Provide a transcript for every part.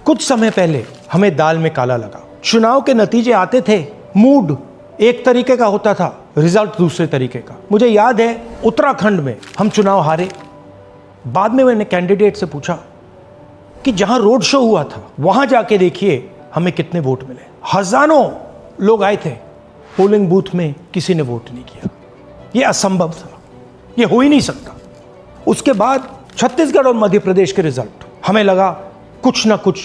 कुछ समय पहले हमें दाल में काला लगा। चुनाव के नतीजे आते थे, मूड एक तरीके का होता था, रिजल्ट दूसरे तरीके का। मुझे याद है उत्तराखंड में हम चुनाव हारे। बाद में मैंने कैंडिडेट से पूछा कि जहां रोड शो हुआ था वहां जाके देखिए हमें कितने वोट मिले। हजारों लोग आए थे, पोलिंग बूथ में किसी ने वोट नहीं किया। यह असंभव था, यह हो ही नहीं सकता। उसके बाद छत्तीसगढ़ और मध्य प्रदेश के रिजल्ट, हमें लगा कुछ ना कुछ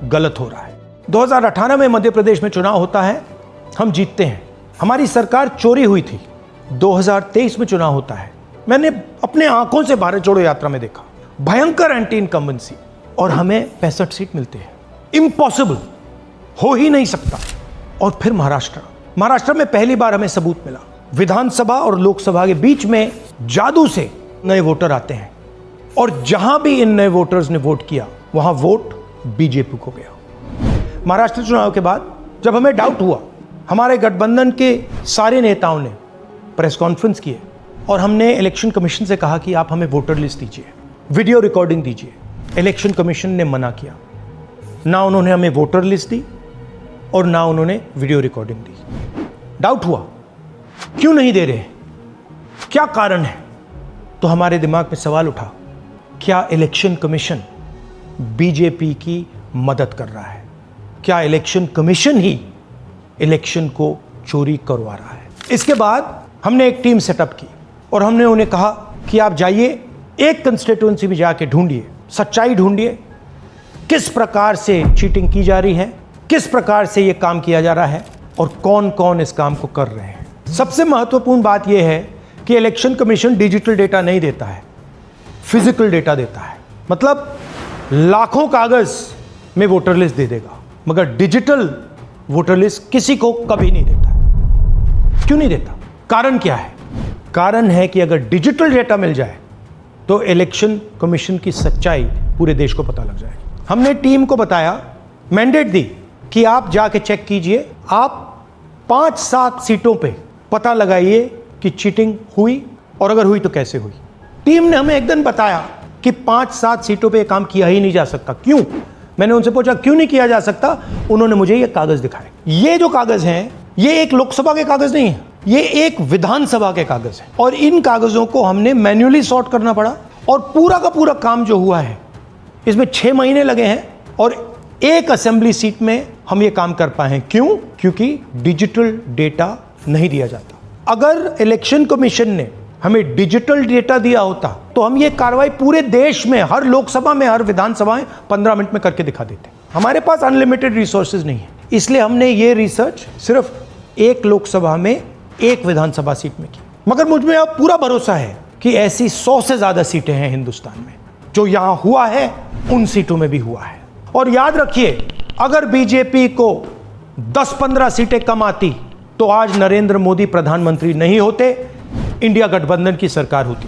गलत हो रहा है। 2018 में मध्य प्रदेश में चुनाव होता है, हम जीतते हैं, हमारी सरकार चोरी हुई थी। 2023 में चुनाव होता है, मैंने अपने आंखों से भारत जोड़ो यात्रा में देखा, भयंकर एंटी इनकम्बेंसी, और हमें 65 सीट मिलते हैं। इम्पॉसिबल, हो ही नहीं सकता। और फिर महाराष्ट्र में पहली बार हमें सबूत मिला, विधानसभा और लोकसभा के बीच में जादू से नए वोटर आते हैं, और जहां भी इन नए वोटर्स ने वोट किया वहां वोट बीजेपी को गया। महाराष्ट्र चुनाव के बाद जब हमें डाउट हुआ, हमारे गठबंधन के सारे नेताओं ने प्रेस कॉन्फ्रेंस किए और हमने इलेक्शन कमीशन से कहा कि आप हमें वोटर लिस्ट दीजिए, वीडियो रिकॉर्डिंग दीजिए। इलेक्शन कमीशन ने मना किया, ना उन्होंने हमें वोटर लिस्ट दी और ना उन्होंने वीडियो रिकॉर्डिंग दी। डाउट हुआ, क्यों नहीं दे रहे, क्या कारण है? तो हमारे दिमाग में सवाल उठा, क्या इलेक्शन कमीशन बीजेपी की मदद कर रहा है? क्या इलेक्शन कमीशन ही इलेक्शन को चोरी करवा रहा है? इसके बाद हमने एक टीम सेटअप की और हमने उन्हें कहा कि आप जाइए, एक कंस्टिट्यूएंसी में जाके ढूंढिए, सच्चाई ढूंढिए, किस प्रकार से चीटिंग की जा रही है, किस प्रकार से यह काम किया जा रहा है और कौन कौन इस काम को कर रहे हैं। सबसे महत्वपूर्ण बात यह है कि इलेक्शन कमीशन डिजिटल डेटा नहीं देता है, फिजिकल डेटा देता है। मतलब लाखों कागज में वोटर लिस्ट दे देगा, मगर डिजिटल वोटर लिस्ट किसी को कभी नहीं देता। क्यों नहीं देता? कारण क्या है? कारण है कि अगर डिजिटल डेटा मिल जाए तो इलेक्शन कमीशन की सच्चाई पूरे देश को पता लग जाएगी। हमने टीम को बताया, मैंडेट दी कि आप जाके चेक कीजिए, आप 5-7 सीटों पे पता लगाइए कि चीटिंग हुई, और अगर हुई तो कैसे हुई। टीम ने हमें एक दिन बताया कि 5-7 सीटों पे काम किया ही नहीं जा सकता। क्यों? मैंने उनसे पूछा क्यों नहीं किया जा सकता? उन्होंने मुझे ये कागज दिखाए। ये जो कागज हैं, ये एक लोकसभा के कागज नहीं है, ये एक विधानसभा के कागज है, और इन कागजों को हमने मैन्युअली सॉर्ट करना पड़ा। और पूरा का पूरा काम जो हुआ है, इसमें 6 महीने लगे हैं, और एक असेंबली सीट में हम ये काम कर पाए हैं। क्यों? क्योंकि डिजिटल डेटा नहीं दिया जाता। अगर इलेक्शन कमीशन ने हमें डिजिटल डेटा दिया होता तो हम ये कार्रवाई पूरे देश में, हर लोकसभा में, हर विधानसभा में 15 मिनट में करके दिखा देते। हमारे पास अनलिमिटेड रिसोर्सेज नहीं है, इसलिए हमने ये रिसर्च सिर्फ एक लोकसभा में, एक विधानसभा सीट में की। मगर मुझ में अब पूरा भरोसा है कि ऐसी 100 से ज्यादा सीटें हैं हिंदुस्तान में, जो यहां हुआ है उन सीटों में भी हुआ है। और याद रखिए, अगर बीजेपी को 10-15 सीटें कम आती तो आज नरेंद्र मोदी प्रधानमंत्री नहीं होते, इंडिया गठबंधन की सरकार होती।